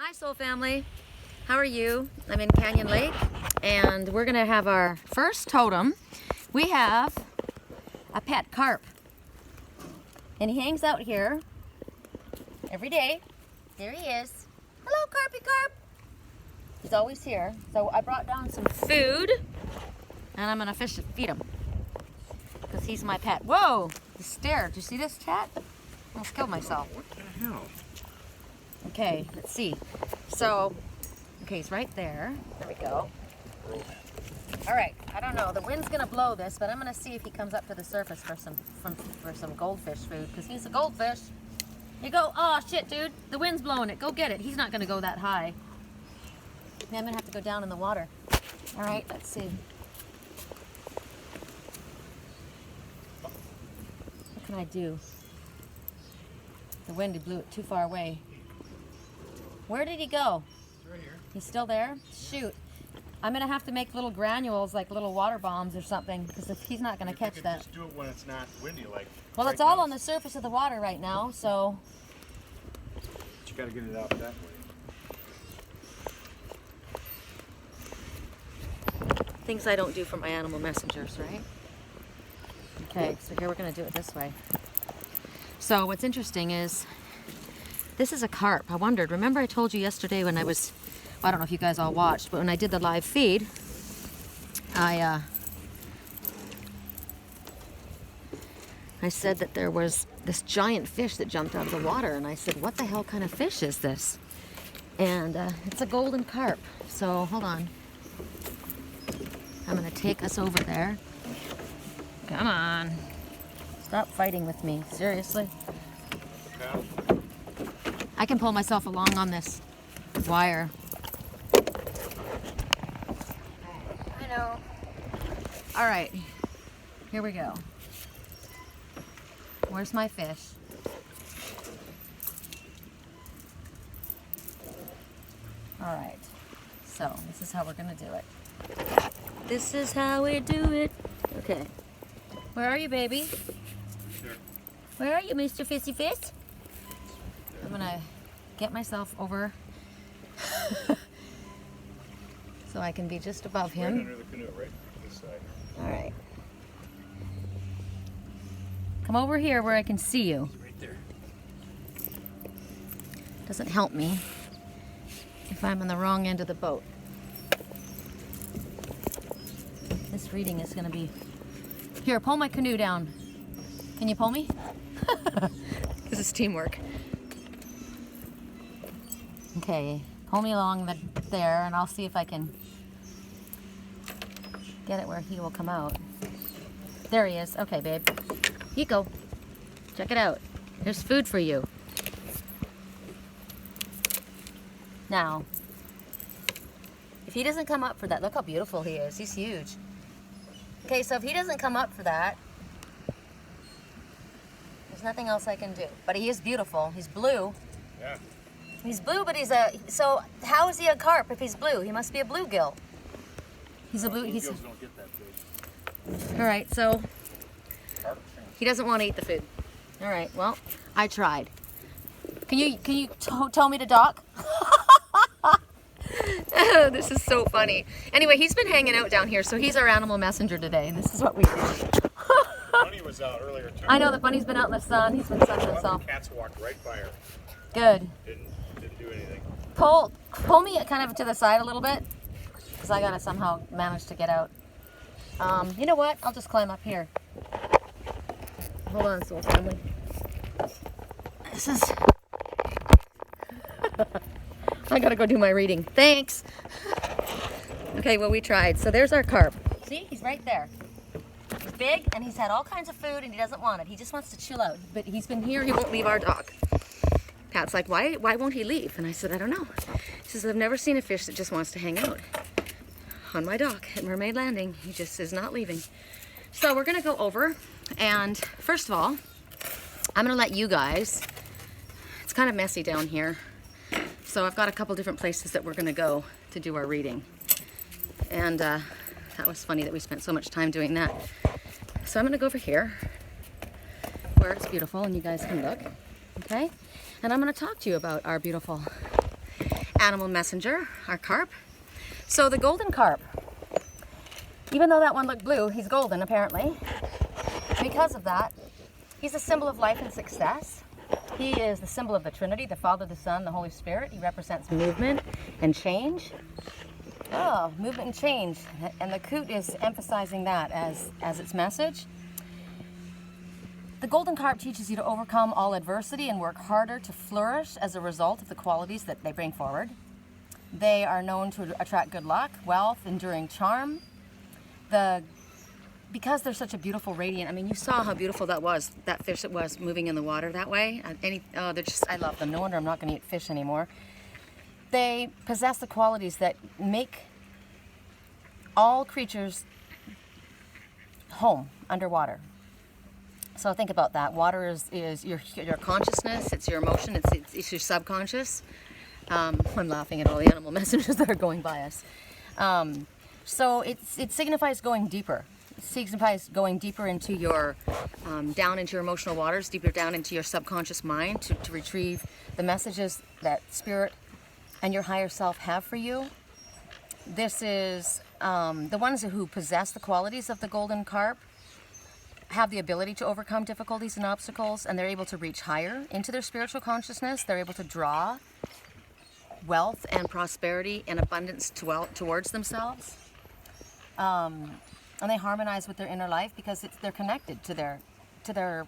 Hi Soul Family, how are you? I'm in Canyon Lake and we're gonna have our first totem. We have a pet carp and he hangs out here every day. There he is. Hello Carpy Carp. He's always here. So I brought down some food and I'm gonna feed him because he's my pet. Whoa, the stair. Did you see this, chat? I almost killed myself. What the hell? Okay, let's see. So, okay, he's right there. There we go. All right, I don't know. The wind's gonna blow this, but I'm gonna see if he comes up to the surface for some goldfish food, because he's a goldfish. You go. Oh shit, dude! The wind's blowing it. Go get it. He's not gonna go that high. Yeah, I'm gonna have to go down in the water. All right, let's see. What can I do? The wind blew it too far away. Where did he go? He's right here. He's still there? Shoot. I'm going to have to make little granules, like little water bombs or something, because if he's not going to catch that. Just do it when it's not windy, like. Well, right it's all now. on the surface of the water right now, so. But you got to get it out that way. Things I don't do for my animal messengers, right? Okay, so here we're going to do it this way. So what's interesting is, this is a carp. I wondered, remember I told you yesterday when I was, well, I don't know if you guys all watched, but when I did the live feed, I said that there was this giant fish that jumped out of the water, and I said, what the hell kind of fish is this? And it's a golden carp. So hold on. I'm gonna take us over there. Come on. Stop fighting with me, seriously. Yeah. I can pull myself along on this wire. I know. All right, here we go. Where's my fish? All right, so this is how we're gonna do it. This is how we do it. Okay. Where are you, baby? Sure. Where are you, Mr. Fissy Fish? I'm gonna get myself over so I can be just above him. Right under the canoe, right this side. All right. Come over here where I can see you. He's right there. Doesn't help me if I'm on the wrong end of the boat. This reading is gonna be... Here, pull my canoe down. Can you pull me? This is teamwork. Okay, pull me along there and I'll see if I can get it where he will come out. There he is. Okay, babe. You go. Check it out. There's food for you. Now, if he doesn't come up for that, look how beautiful he is. He's huge. Okay, so if he doesn't come up for that, there's nothing else I can do. But he is beautiful. He's blue. Yeah. He's blue, but he's a... So how is he a carp if he's blue? He must be a bluegill. He's a blue... He's Bluegills don't get that big. all right, so Carp. he doesn't want to eat the food. All right, well, I tried. Can you tell me to dock? Oh, this is so funny. Anyway, he's been hanging out down here, so he's our animal messenger today, and this is what we do. Bunny was out earlier too. I know the bunny's been out in the sun. He's been sunning himself. Cats walked right by her. Good. Didn't do anything. Pull me kind of to the side a little bit, because I gotta somehow manage to get out. You know what? I'll just climb up here. Hold on, Soul Family. This is... I gotta go do my reading. Thanks. Okay, well, we tried. So there's our carp. See, he's right there. He's big, and he's had all kinds of food, and he doesn't want it. He just wants to chill out. But he's been here. He won't leave our dock. Pat's like, why won't he leave? And I said, I don't know. He says, I've never seen a fish that just wants to hang out on my dock at Mermaid Landing. He just is not leaving. So we're gonna go over, and first of all, I'm gonna let you guys, it's kind of messy down here. So I've got a couple different places that we're gonna go to do our reading. And that was funny that we spent so much time doing that. So I'm gonna go over here where it's beautiful and you guys can look, okay? And I'm gonna talk to you about our beautiful animal messenger, our carp. So the golden carp, even though that one looked blue, he's golden apparently. Because of that, he's a symbol of life and success. He is the symbol of the Trinity, the Father, the Son, the Holy Spirit. He represents movement and change. Oh, movement and change. And the coot is emphasizing that as its message. The golden carp teaches you to overcome all adversity and work harder to flourish as a result of the qualities that they bring forward. They are known to attract good luck, wealth, enduring charm. Because they're such a beautiful radiant, I mean, you saw how beautiful that was, that fish that was moving in the water that way. I love them. No wonder I'm not going to eat fish anymore. They possess the qualities that make all creatures home underwater. So think about that. Water is your consciousness, it's your emotion, it's your subconscious. I'm laughing at all the animal messengers that are going by us. So it signifies going deeper. It signifies going deeper into your, down into your emotional waters, deeper down into your subconscious mind to retrieve the messages that spirit and your higher self have for you. This is the ones who possess the qualities of the golden carp have the ability to overcome difficulties and obstacles, and they're able to reach higher into their spiritual consciousness. They're able to draw wealth and prosperity and abundance towards themselves. And they harmonize with their inner life because they're connected to their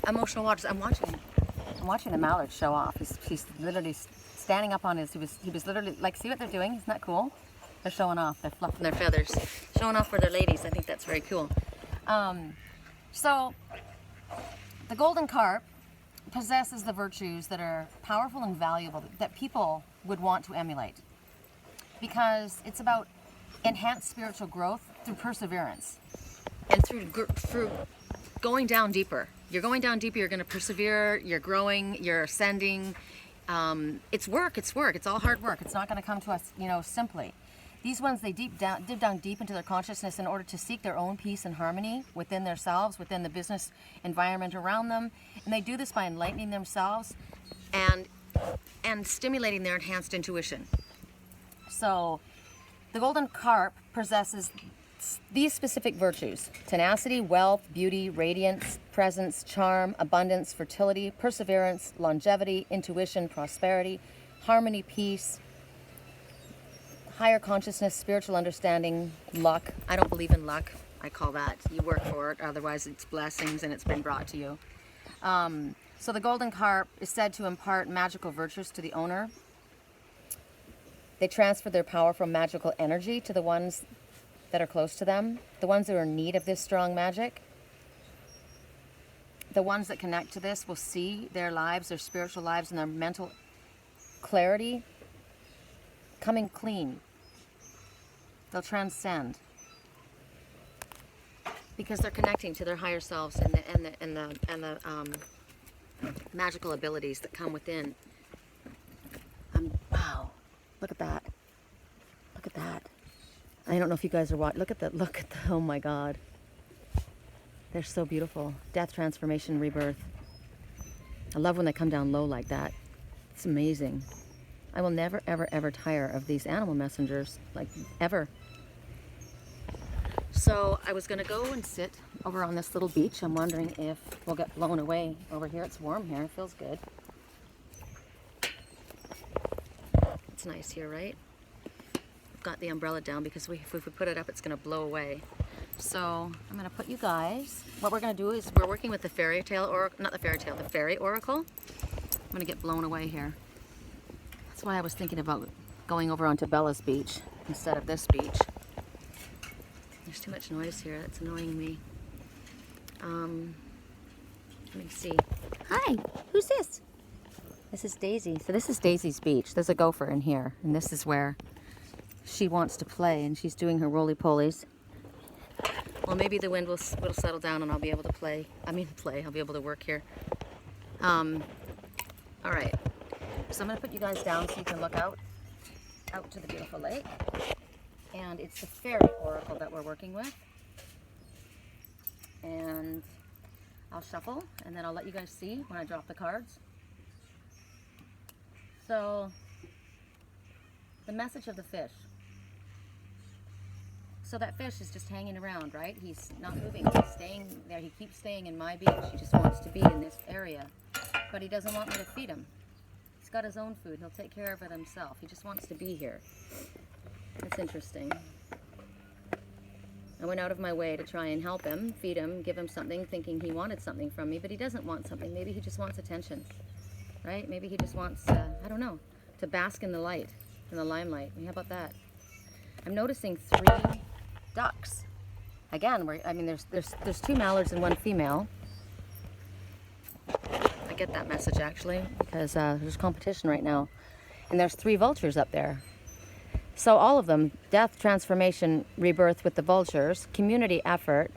emotional waters. I'm watching the mallard show off. He's literally standing up on his. He was literally like, see what they're doing? Isn't that cool? They're showing off. They're fluffing their feathers, showing off for their ladies. I think that's very cool. So the golden carp possesses the virtues that are powerful and valuable that people would want to emulate, because it's about enhanced spiritual growth through perseverance and through going down deeper. You're going down deeper. You're going to persevere. You're growing. You're ascending. It's work. It's all hard work. It's not going to come to us, simply. These ones, they dig down deep into their consciousness in order to seek their own peace and harmony within themselves, within the business environment around them. And they do this by enlightening themselves and stimulating their enhanced intuition. So the golden carp possesses these specific virtues: tenacity, wealth, beauty, radiance, presence, charm, abundance, fertility, perseverance, longevity, intuition, prosperity, harmony, peace, higher consciousness, spiritual understanding, luck. I don't believe in luck. I call that you work for it, otherwise it's blessings and it's been brought to you. So the golden carp is said to impart magical virtues to the owner. They transfer their powerful magical energy to the ones that are close to them, the ones that are in need of this strong magic. The ones that connect to this will see their lives, their spiritual lives, and their mental clarity coming clean. They'll transcend because they're connecting to their higher selves and the magical abilities that come within. Wow, look at that! Look at that! I don't know if you guys are watching. Look at the. Oh my God! They're so beautiful. Death, transformation, rebirth. I love when they come down low like that. It's amazing. I will never, ever, ever tire of these animal messengers, like ever. So I was going to go and sit over on this little beach. I'm wondering if we'll get blown away over here. It's warm here. It feels good. It's nice here, right? I've got the umbrella down because if we put it up, it's going to blow away. So I'm going to put you guys. What we're going to do is we're working with the fairy tale, or not the fairy tale, the fairy oracle. I'm going to get blown away here. That's why I was thinking about going over onto Bella's beach instead of this beach. There's too much noise here. That's annoying me. Let me see. Hi, who's this? This is Daisy. So this is Daisy's beach. There's a gopher in here, and this is where she wants to play, and she's doing her roly-polies. Well, maybe the wind will settle down, and I'll be able to play. I'll be able to work here. All right. So I'm going to put you guys down so you can look out to the beautiful lake. And it's the fairy oracle that we're working with. And I'll shuffle, and then I'll let you guys see when I drop the cards. So the message of the fish. So that fish is just hanging around, right? He's not moving. He's staying there. He keeps staying in my beach. He just wants to be in this area. But he doesn't want me to feed him. He's got his own food. He'll take care of it himself. He just wants to be here. It's interesting. I went out of my way to try and help him, feed him, give him something, thinking he wanted something from me, but he doesn't want something. Maybe he just wants attention, right? Maybe he just wants, I don't know, to bask in the light, in the limelight. How about that? I'm noticing 3 ducks. Again, there's 2 mallards and 1 female. I get that message actually because there's competition right now, and there's 3 vultures up there. So all of them, death, transformation, rebirth with the vultures, community effort,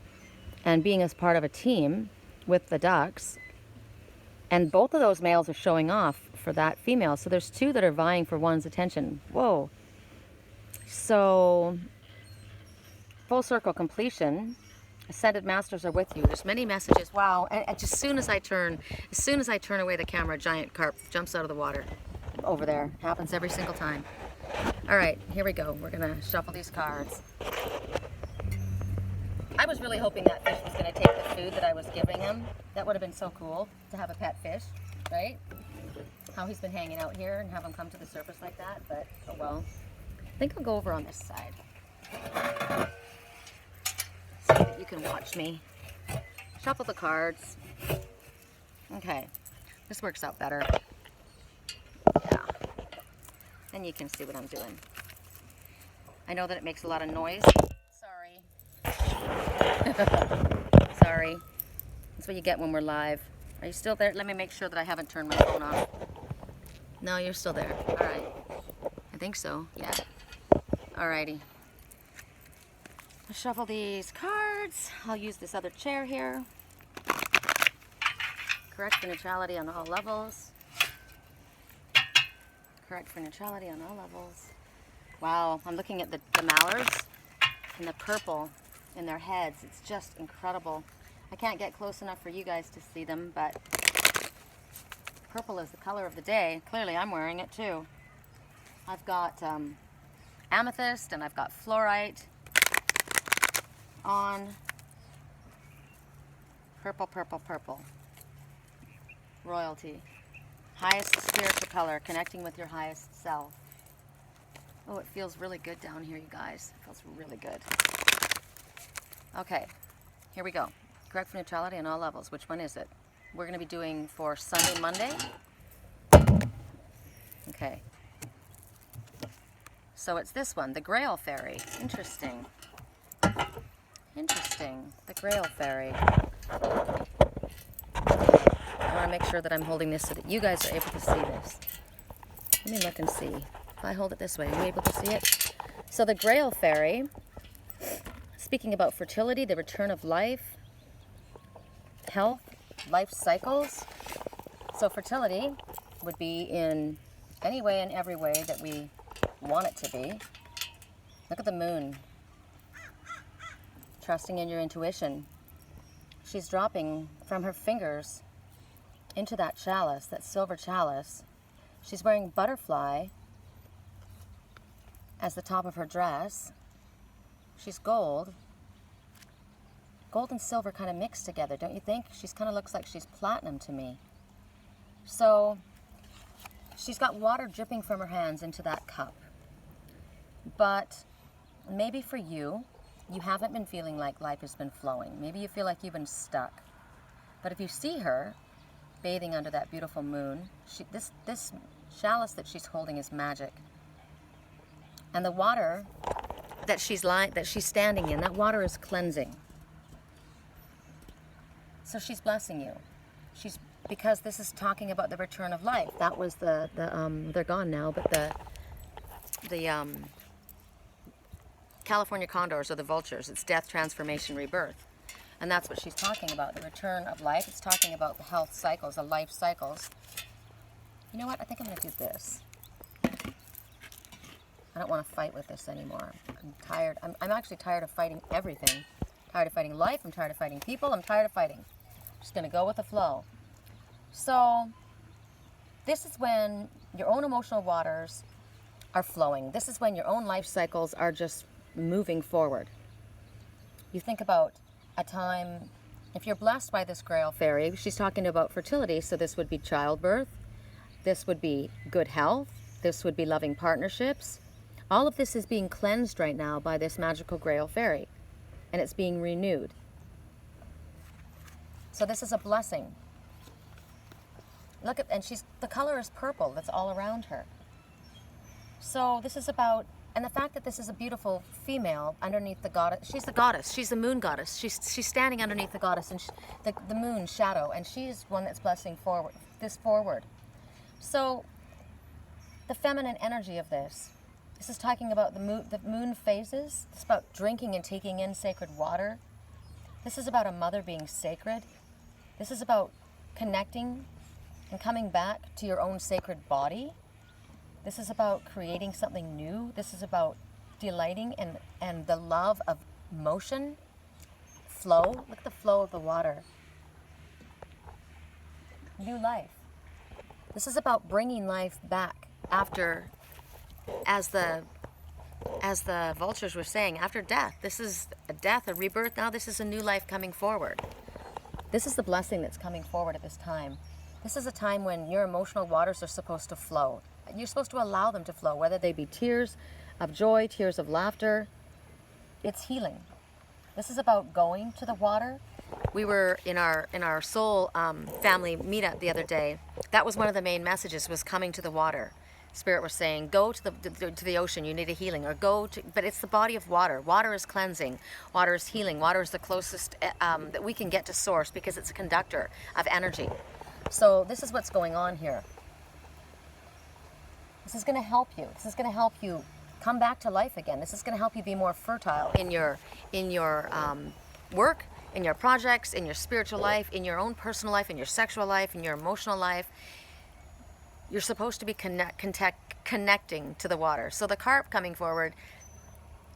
and being as part of a team with the ducks. And both of those males are showing off for that female. So there's 2 that are vying for one's attention. Whoa. So full circle completion. Ascended masters are with you. There's many messages. Wow. And as soon as I turn away the camera, a giant carp jumps out of the water over there. Happens every single time. All right, here we go. We're gonna shuffle these cards. I was really hoping that fish was gonna take the food that I was giving him. That would have been so cool to have a pet fish, right? How he's been hanging out here and have him come to the surface like that, but oh well. I think I'll go over on this side so that you can watch me. Shuffle the cards. Okay, this works out better. Yeah. And you can see what I'm doing. I know that it makes a lot of noise. Sorry. Sorry. That's what you get when we're live. Are you still there? Let me make sure that I haven't turned my phone off. No, you're still there. All right. I think so. Yeah. Alrighty. I'll shuffle these cards. I'll use this other chair here. Correct for neutrality on all levels. Correct for neutrality on all levels. Wow, I'm looking at the mallards and the purple in their heads. It's just incredible. I can't get close enough for you guys to see them, but purple is the color of the day. Clearly I'm wearing it too. I've got amethyst and I've got fluorite on. Purple, purple, purple. Royalty. Highest spiritual color, connecting with your highest self. Oh, it feels really good down here, you guys. It feels really good. Okay, here we go. Correct for neutrality on all levels. Which one is it? We're going to be doing for Sunday, Monday. Okay. So it's this one, the Grail Fairy. Interesting. Interesting. The Grail Fairy. I want to make sure that I'm holding this so that you guys are able to see this. Let me look and see. If I hold it this way, are you able to see it? So the Grail Fairy, speaking about fertility, the return of life, health, life cycles. So fertility would be in any way and every way that we want it to be. Look at the moon. Trusting in your intuition. She's dropping from her fingers into that chalice, that silver chalice. She's wearing butterfly as the top of her dress. She's gold. Gold and silver kind of mixed together, don't you think? She's kind of looks like she's platinum to me. So she's got water dripping from her hands into that cup. But maybe for you, you haven't been feeling like life has been flowing. Maybe you feel like you've been stuck. But if you see her bathing under that beautiful moon, this chalice that she's holding is magic. And the water that she's standing in, that water is cleansing. So she's blessing you. Because this is talking about the return of life. That was they're gone now, but the California condors or the vultures. It's death, transformation, rebirth. And that's what she's talking about, the return of life. It's talking about the health cycles, the life cycles. You know what? I think I'm going to do this. I don't want to fight with this anymore. I'm tired. I'm actually tired of fighting everything. I'm tired of fighting life. I'm tired of fighting people. I'm tired of fighting. I'm just going to go with the flow. So this is when your own emotional waters are flowing. This is when your own life cycles are just moving forward. You think about a time, if you're blessed by this Grail fairy, she's talking about fertility, so this would be childbirth, this would be good health, this would be loving partnerships. All of this is being cleansed right now by this magical Grail fairy, and it's being renewed. So this is a blessing. Look at, and the color is purple that's all around her. So this is about, and the fact that this is a beautiful female underneath the goddess, she's the goddess, she's the moon goddess, she's standing underneath the goddess and the moon shadow, and she's one that's blessing forward. So the feminine energy of this is talking about the moon phases. It's about drinking and taking in sacred water. This is about a mother being sacred. This is about connecting and coming back to your own sacred body. This is about creating something new. This is about delighting and the love of motion, flow. Look at the flow of the water. New life. This is about bringing life back after, as the vultures were saying, after death. This is a death, a rebirth. Now this is a new life coming forward. This is the blessing that's coming forward at this time. This is a time when your emotional waters are supposed to flow. You're supposed to allow them to flow, whether they be tears of joy, tears of laughter. It's healing. This is about going to the water. We were in our soul family meetup the other day. That was one of the main messages, was coming to the water. Spirit was saying, go to the ocean, you need a healing, or but it's the body of water. Water is cleansing, water is healing, water is the closest that we can get to source, because it's a conductor of energy. So this is what's going on here. This is going to help you. This is going to help you come back to life again. This is going to help you be more fertile in your work, in your projects, in your spiritual life, in your own personal life, in your sexual life, in your emotional life. You're supposed to be connecting to the water. So the carp coming forward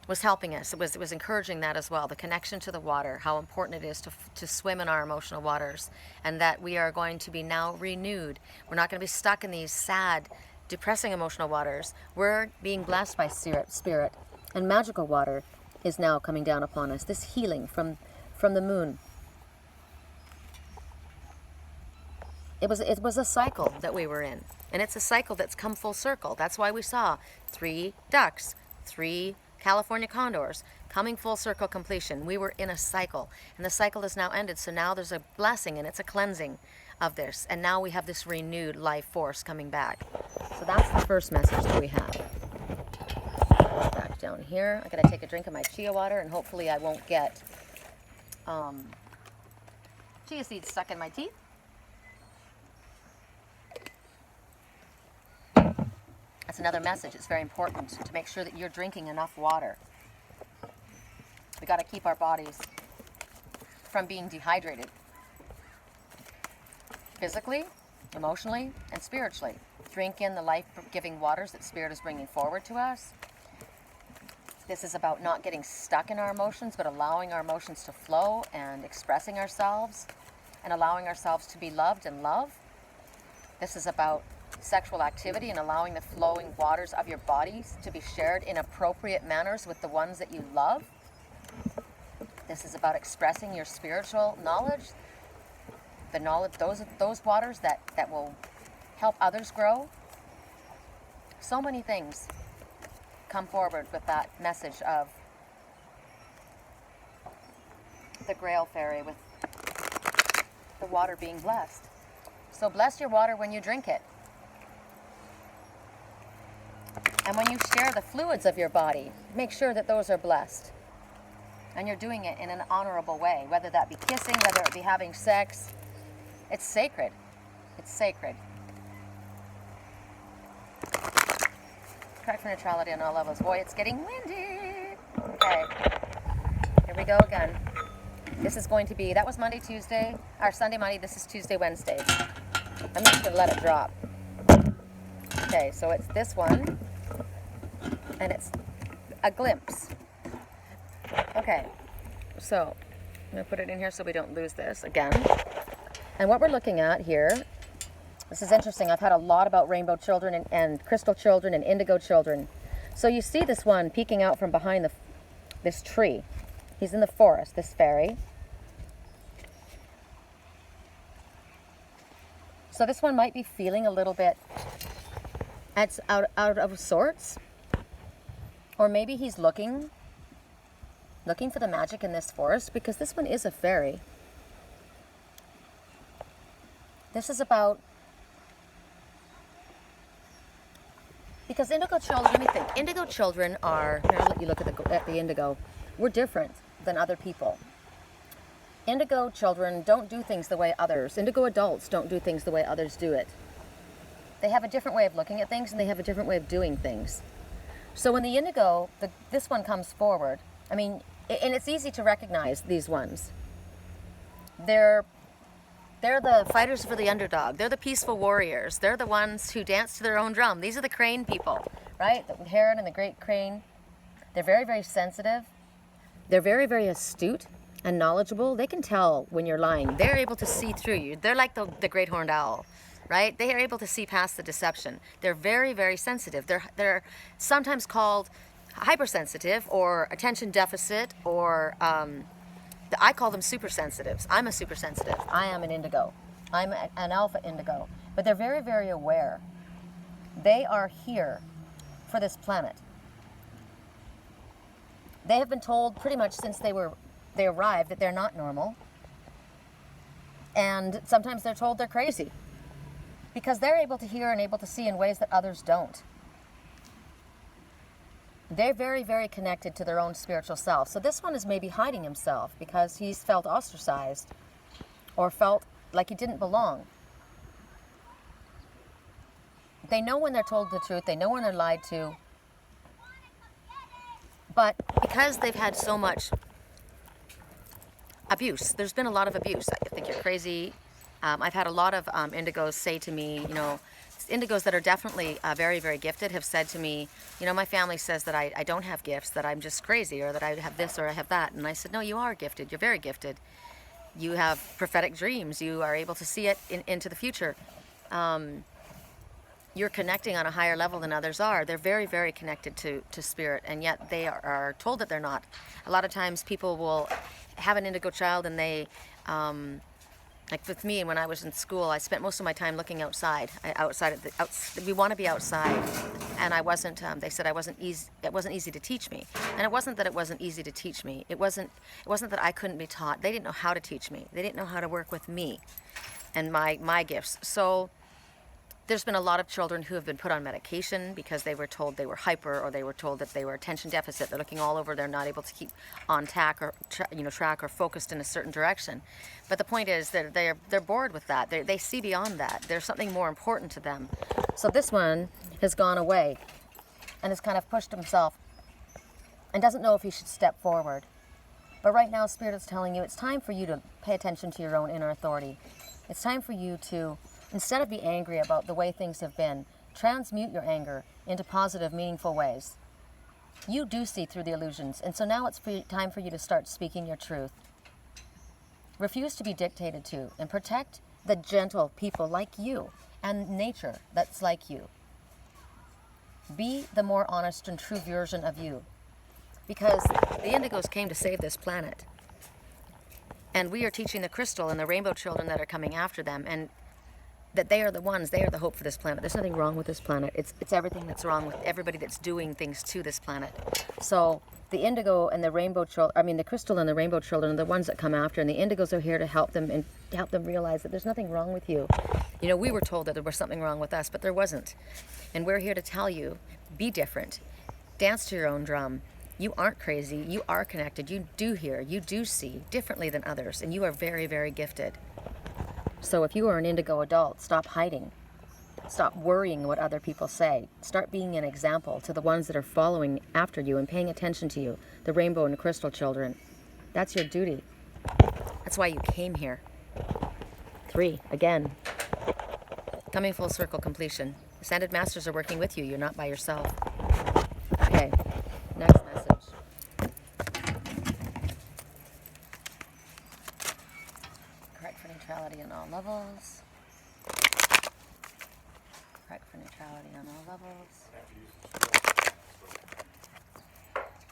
was helping us. It was encouraging that as well, the connection to the water, how important it is to swim in our emotional waters, and that we are going to be now renewed. We're not going to be stuck in these sad, depressing emotional waters. We're being blessed by spirit, and magical water is now coming down upon us. This healing from the moon. It was a cycle that we were in, and it's a cycle that's come full circle. That's why we saw 3 ducks, 3 California condors coming full circle completion. We were in a cycle, and the cycle is now ended. So now there's a blessing, and it's a cleansing of this, and now we have this renewed life force coming back. So that's the first message that we have. Back down here, I gotta take a drink of my chia water, and hopefully I won't get chia seeds stuck in my teeth. That's another message. It's very important to make sure that you're drinking enough water. We got to keep our bodies from being dehydrated, physically, emotionally, and spiritually. Drink in the life-giving waters that Spirit is bringing forward to us. This is about not getting stuck in our emotions, but allowing our emotions to flow and expressing ourselves and allowing ourselves to be loved and love. This is about sexual activity and allowing the flowing waters of your bodies to be shared in appropriate manners with the ones that you love. This is about expressing your spiritual knowledge, the knowledge, those waters that will help others grow. So many things come forward with that message of the Grail fairy, with the water being blessed. So bless your water when you drink it. And when you share the fluids of your body, make sure that those are blessed. And you're doing it in an honorable way, whether that be kissing, whether it be having sex. It's sacred. It's sacred. Try for neutrality on all levels. Boy, it's getting windy. Okay. Here we go again. This is going to be, that was Monday, Tuesday, or Sunday, Monday. This is Tuesday, Wednesday. I'm just going to let it drop. Okay, so it's this one. And it's a glimpse. Okay, so I'm going to put it in here so we don't lose this again. And what we're looking at here This is interesting. I've had a lot about rainbow children and crystal children and indigo children. So you see this one peeking out from behind this tree. He's in the forest, this fairy. So this one might be feeling a little bit out of sorts. Or maybe he's looking for the magic in this forest, because this one is a fairy. This is about, because indigo children, let me think. Indigo children are, here, I'll let you look at the indigo. We're different than other people. Indigo children don't do things the way others, indigo adults don't do things the way others do it. They have a different way of looking at things, and they have a different way of doing things. So when the indigo, this one comes forward, I mean, and it's easy to recognize these ones. They're the fighters for the underdog. They're the peaceful warriors. They're the ones who dance to their own drum. These are the crane people, right? The heron and the great crane. They're very, very sensitive. They're very, very astute and knowledgeable. They can tell when you're lying. They're able to see through you. They're like the great horned owl, right? They are able to see past the deception. They're very, very sensitive. They're sometimes called hypersensitive or attention deficit, or I call them supersensitives. I'm a supersensitive. I am an indigo. I'm an alpha indigo. But they're very, very aware. They are here for this planet. They have been told pretty much since they arrived that they're not normal. And sometimes they're told they're crazy, because they're able to hear and able to see in ways that others don't. They're very, very connected to their own spiritual self. So this one is maybe hiding himself because he's felt ostracized or felt like he didn't belong. They know when they're told the truth. They know when they're lied to. But because they've had so much abuse, there's been a lot of abuse. I think you're crazy. I've had a lot of indigos say to me, you know, indigos that are definitely very, very gifted have said to me, you know, my family says that I don't have gifts, that I'm just crazy, or that I have this or I have that. And I said, no, you are gifted. You're very gifted. You have prophetic dreams. You are able to see it into the future. You're connecting on a higher level than others are. They're very, very connected to spirit, and yet they are told that they're not. A lot of times people will have an indigo child, and they... like with me, when I was in school, I spent most of my time looking outside. We want to be outside, and I wasn't. They said I wasn't easy. It wasn't easy to teach me, and it wasn't that it wasn't easy to teach me. It wasn't that I couldn't be taught. They didn't know how to teach me. They didn't know how to work with me, and my gifts. So there's been a lot of children who have been put on medication because they were told they were hyper, or they were told that they were attention deficit. They're looking all over. They're not able to keep on track or focused in a certain direction. But the point is that they're bored with that. They see beyond that. There's something more important to them. So this one has gone away and has kind of pushed himself and doesn't know if he should step forward. But right now, Spirit is telling you it's time for you to pay attention to your own inner authority. It's time for you to, instead of be angry about the way things have been, transmute your anger into positive, meaningful ways. You do see through the illusions, and so now it's time for you to start speaking your truth. Refuse to be dictated to, and protect the gentle people like you and nature that's like you. Be the more honest and true version of you, because the indigos came to save this planet. And we are teaching the crystal and the rainbow children that are coming after them, and that they are the ones, they are the hope for this planet. There's nothing wrong with this planet. It's everything that's wrong with everybody that's doing things to this planet. So the indigo and the rainbow children, the crystal and the rainbow children are the ones that come after, and the indigos are here to help them and to help them realize that there's nothing wrong with you. You know, we were told that there was something wrong with us, but there wasn't. And we're here to tell you, be different. Dance to your own drum. You aren't crazy. You are connected. You do hear. You do see differently than others, and you are very, very gifted. So if you are an indigo adult, stop hiding. Stop worrying what other people say. Start being an example to the ones that are following after you and paying attention to you, the rainbow and the crystal children. That's your duty. That's why you came here. 3, again. Coming full circle completion. Ascended Masters are working with you. You're not by yourself. Okay, next message. Correct for neutrality on all levels. neutrality on all levels.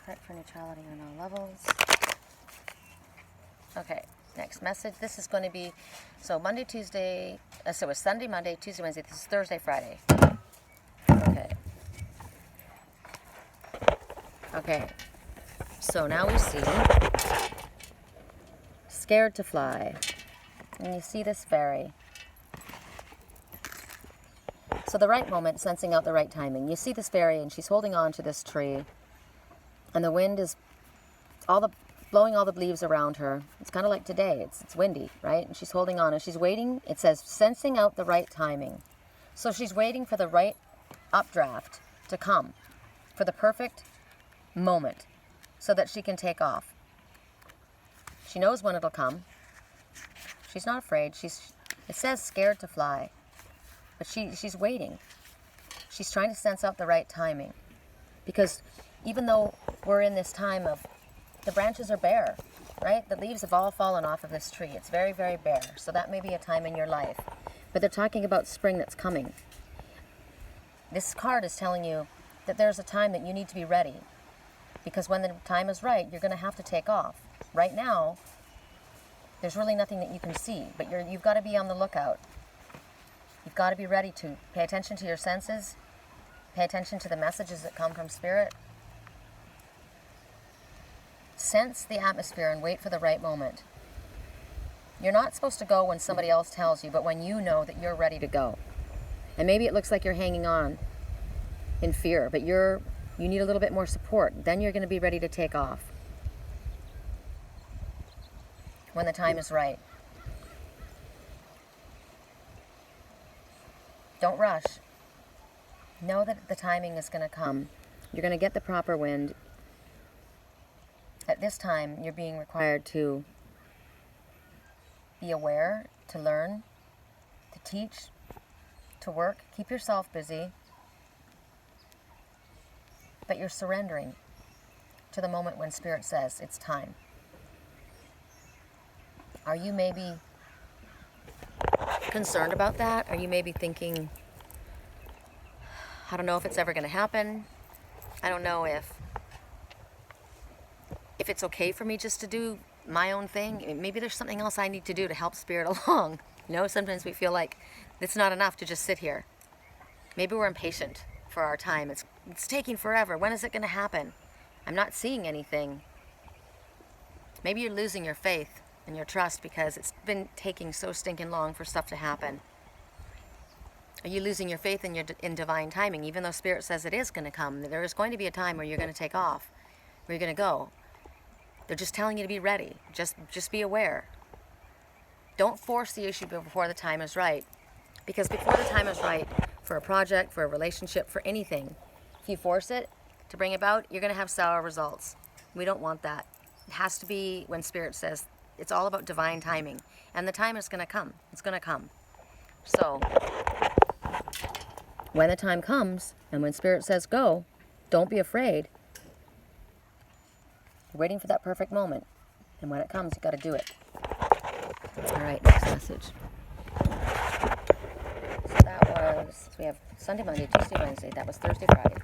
Correct for neutrality on all levels. Okay, next message. This is going to be, so Monday, Tuesday, so it's Sunday, Monday, Tuesday, Wednesday. This is Thursday, Friday. Okay. Okay. So now we see scared to fly. And you see this fairy. So the right moment, sensing out the right timing. You see this fairy and she's holding on to this tree. And the wind is blowing all the leaves around her. It's kind of like today. It's windy, right? And she's holding on and she's waiting. It says sensing out the right timing. So she's waiting for the right updraft to come, for the perfect moment, so that she can take off. She knows when it'll come. She's not afraid. It says scared to fly, but she's waiting. She's trying to sense out the right timing, because even though we're in this time of, the branches are bare, right? The leaves have all fallen off of this tree. It's very, very bare. So that may be a time in your life. But they're talking about spring that's coming. This card is telling you that there's a time that you need to be ready, because when the time is right, you're going to have to take off. Right now, there's really nothing that you can see, but you've got to be on the lookout. You've got to be ready to pay attention to your senses, pay attention to the messages that come from Spirit. Sense the atmosphere and wait for the right moment. You're not supposed to go when somebody else tells you, but when you know that you're ready to go. And maybe it looks like you're hanging on in fear, but you need a little bit more support. Then you're going to be ready to take off when the time is right. Don't rush. Know that the timing is going to come. You're going to get the proper wind. At this time, you're being required to be aware, to learn, to teach, to work. Keep yourself busy. But you're surrendering to the moment when Spirit says it's time. Are you maybe concerned about that? Are you maybe thinking, I don't know if it's ever going to happen. I don't know if it's okay for me just to do my own thing. Maybe there's something else I need to do to help Spirit along. You know, sometimes we feel like it's not enough to just sit here. Maybe we're impatient for our time. It's taking forever. When is it going to happen? I'm not seeing anything. Maybe you're losing your faith and your trust because it's been taking so stinking long for stuff to happen. Are you losing your faith in divine timing, even though Spirit says it is going to come? There is going to be a time where you're going to take off, where you're going to go. They're just telling you to be ready. Just be aware. Don't force the issue before the time is right. Because before the time is right, for a project, for a relationship, for anything, if you force it to bring about, you're going to have sour results. We don't want that. It has to be when Spirit says it's all about divine timing. And the time is going to come. It's going to come. So, when the time comes, and when Spirit says go, don't be afraid. You're waiting for that perfect moment. And when it comes, you got to do it. All right, next message. So that was, we have Sunday, Monday, Tuesday, Wednesday. That was Thursday, Friday.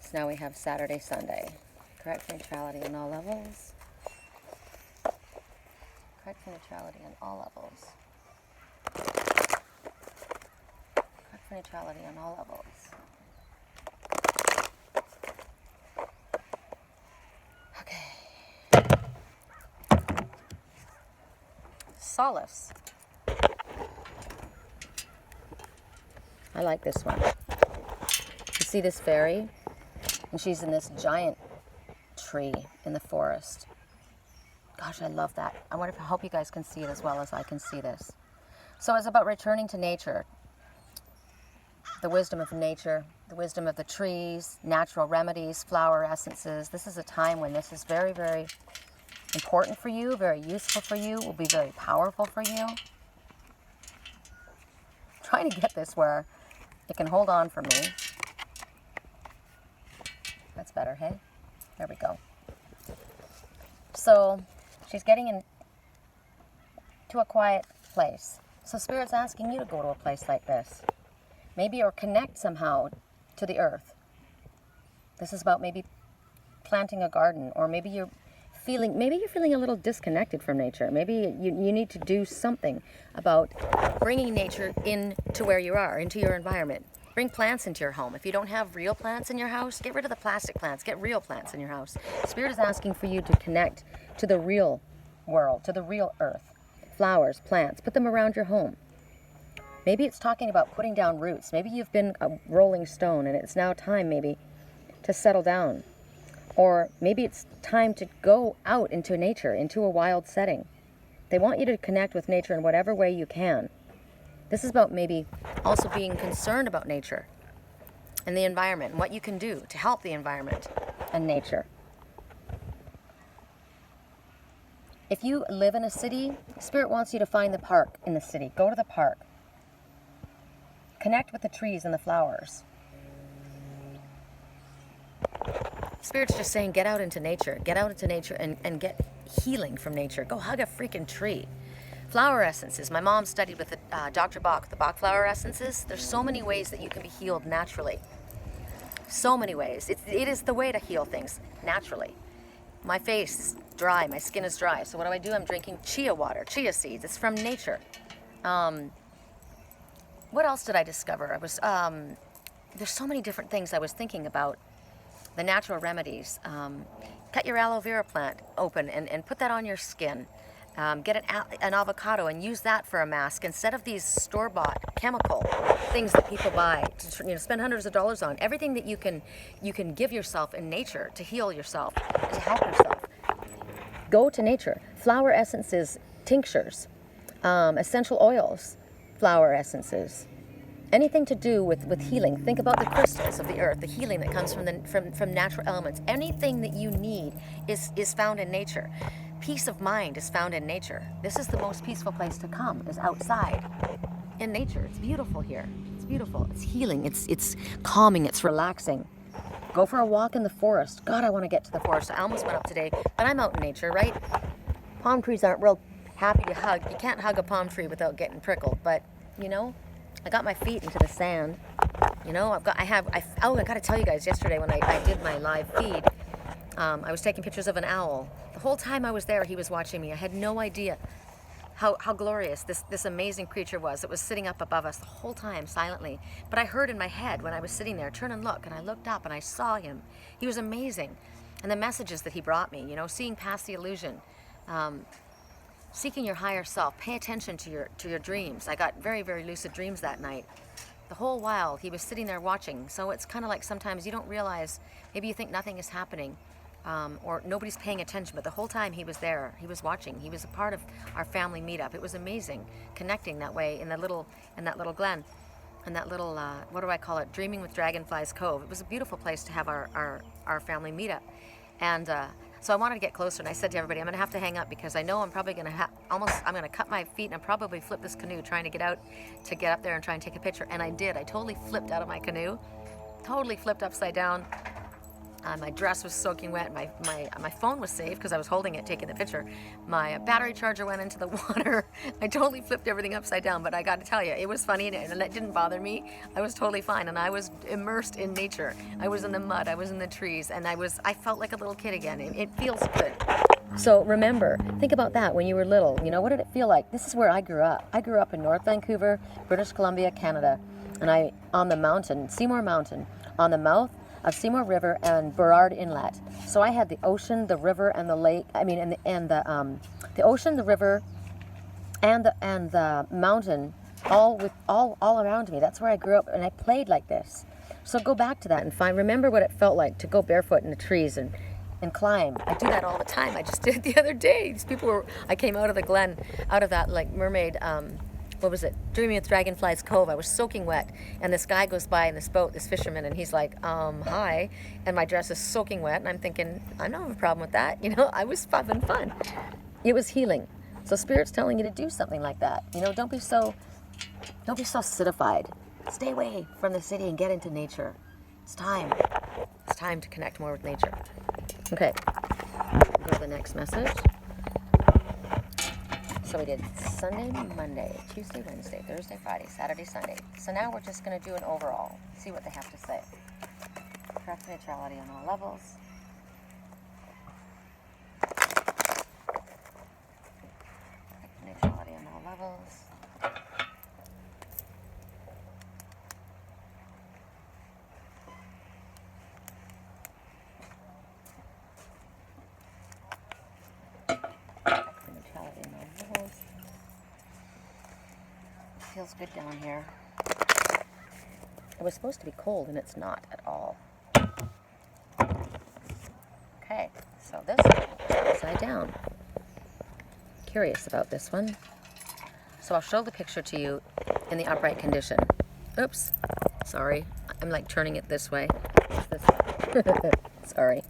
So now we have Saturday, Sunday. Correct neutrality on all levels. Correct neutrality on all levels. Correct neutrality on all levels. Solace. I like this one. You see this fairy? And she's in this giant tree in the forest. Gosh, I love that. I hope you guys can see it as well as I can see this. So it's about returning to nature. The wisdom of nature, the wisdom of the trees, natural remedies, flower essences. This is a time when this is very, very important for you, very useful for you, will be very powerful for you. I'm trying to get this where it can hold on for me. That's better, hey? There we go. So she's getting into a quiet place. So Spirit's asking you to go to a place like this. Maybe, or connect somehow to the earth. This is about maybe planting a garden, or maybe you're feeling a little disconnected from nature. Maybe you need to do something about bringing nature into where you are, into your environment. Bring plants into your home. If you don't have real plants in your house, get rid of the plastic plants. Get real plants in your house. Spirit is asking for you to connect to the real world, to the real earth. Flowers, plants, put them around your home. Maybe it's talking about putting down roots. Maybe you've been a rolling stone and it's now time maybe to settle down. Or maybe it's time to go out into nature, into a wild setting. They want you to connect with nature in whatever way you can. This is about maybe also being concerned about nature and the environment and what you can do to help the environment and nature. If you live in a city, Spirit wants you to find the park in the city. Go to the park. Connect with the trees and the flowers. Spirit's just saying, get out into nature. Get out into nature and get healing from nature. Go hug a freaking tree. Flower essences. My mom studied with Dr. Bach, the Bach flower essences. There's so many ways that you can be healed naturally. So many ways. It is the way to heal things naturally. My face is dry. My skin is dry. So what do? I'm drinking chia water, chia seeds. It's from nature. What else did I discover? There's so many different things I was thinking about. The natural remedies. Cut your aloe vera plant open and put that on your skin. Get an avocado and use that for a mask instead of these store-bought chemical things that people buy to spend hundreds of dollars on. Everything that you can give yourself in nature to heal yourself, to help yourself. Go to nature. Flower essences, tinctures, essential oils, flower essences. Anything to do with healing. Think about the crystals of the earth, the healing that comes from natural elements. Anything that you need is found in nature. Peace of mind is found in nature. This is the most peaceful place to come, is outside in nature. It's beautiful here. It's beautiful. It's healing. It's calming. It's relaxing. Go for a walk in the forest. God, I want to get to the forest. I almost went up today, but I'm out in nature, right? Palm trees aren't real happy to hug. You can't hug a palm tree without getting prickled, but I got my feet into the sand. I got to tell you guys, yesterday when I did my live feed, I was taking pictures of an owl. The whole time I was there, he was watching me. I had no idea how glorious this amazing creature was. It was sitting up above us the whole time, silently. But I heard in my head when I was sitting there, turn and look, and I looked up and I saw him. He was amazing. And the messages that he brought me, seeing past the illusion, seeking your higher self, pay attention to your dreams. I got very, very lucid dreams that night. The whole while he was sitting there watching. So it's kind of like sometimes you don't realize, maybe you think nothing is happening. Or nobody's paying attention, but the whole time he was there, he was watching. He was a part of our family meetup. It was amazing, connecting that way in that little glen, in that little what do I call it? Dreaming with Dragonflies Cove. It was a beautiful place to have our family meetup, and so I wanted to get closer. And I said to everybody, I'm going to have to hang up because I know I'm probably going to I'm going to cut my feet and I'll probably flip this canoe trying to get out to get up there and try and take a picture. And I did. I totally flipped out of my canoe, totally flipped upside down. My dress was soaking wet. My phone was safe because I was holding it, taking the picture. My battery charger went into the water. I totally flipped everything upside down, but I got to tell you, it was funny and it didn't bother me. I was totally fine, and I was immersed in nature. I was in the mud, I was in the trees, and I felt like a little kid again. It feels good. So remember, think about that when you were little. What did it feel like? This is where I grew up. I grew up in North Vancouver, British Columbia, Canada, and on the mountain, Seymour Mountain, on the mouth of Seymour River and Burrard Inlet. So I had the ocean, the river, and the lake. The ocean, the river, and the mountain, all around me. That's where I grew up, and I played like this. So go back to that and remember what it felt like to go barefoot in the trees and climb. I do that all the time. I just did it the other day. I came out of the glen, out of that like mermaid. What was it? Dreaming with Dragonflies Cove. I was soaking wet, and this guy goes by in this boat, this fisherman, and he's like, hi, and my dress is soaking wet, and I'm thinking, I don't have a problem with that. I was having fun. It was healing. So Spirit's telling you to do something like that. Don't be so citified. Stay away from the city and get into nature. It's time. It's time to connect more with nature. Okay. Go to the next message. So we did Sunday, Monday, Tuesday, Wednesday, Thursday, Friday, Saturday, Sunday. So now we're just going to do an overall. See what they have to say. Correct neutrality on all levels. Correct neutrality on all levels. Neutrality on all levels. Feels good down here. It was supposed to be cold, and it's not at all. Okay, so this one is upside down. Curious about this one. So I'll show the picture to you in the upright condition. Oops, sorry. I'm like turning it this way. It's this way. Sorry.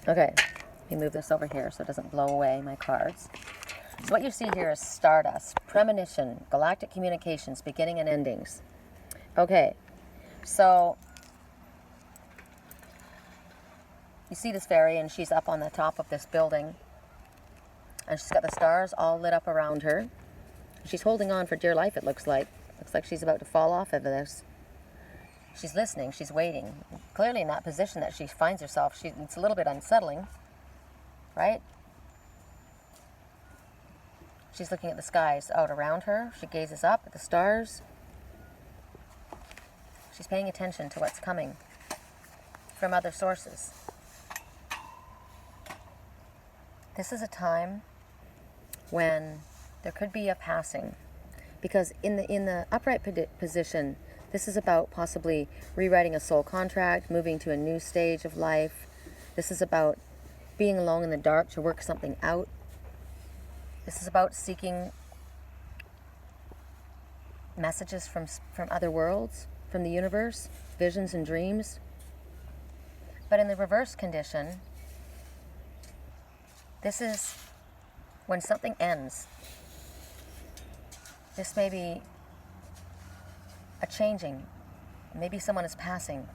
Okay, let me move this over here so it doesn't blow away my cards. So what you see here is stardust, premonition, galactic communications, beginning and endings. Okay, so you see this fairy, and she's up on the top of this building, and she's got the stars all lit up around her. She's holding on for dear life, it looks like. Looks like she's about to fall off of this. She's listening, she's waiting. Clearly in that position that she finds herself, it's a little bit unsettling, right? She's looking at the skies out around her. She gazes up at the stars. She's paying attention to what's coming from other sources. This is a time when there could be a passing, because in the upright position, this is about possibly rewriting a soul contract, moving to a new stage of life. This is about being alone in the dark to work something out. This is about seeking messages from other worlds, from the universe, visions and dreams. But in the reverse condition, this is when something ends. This may be a changing. Maybe someone is passing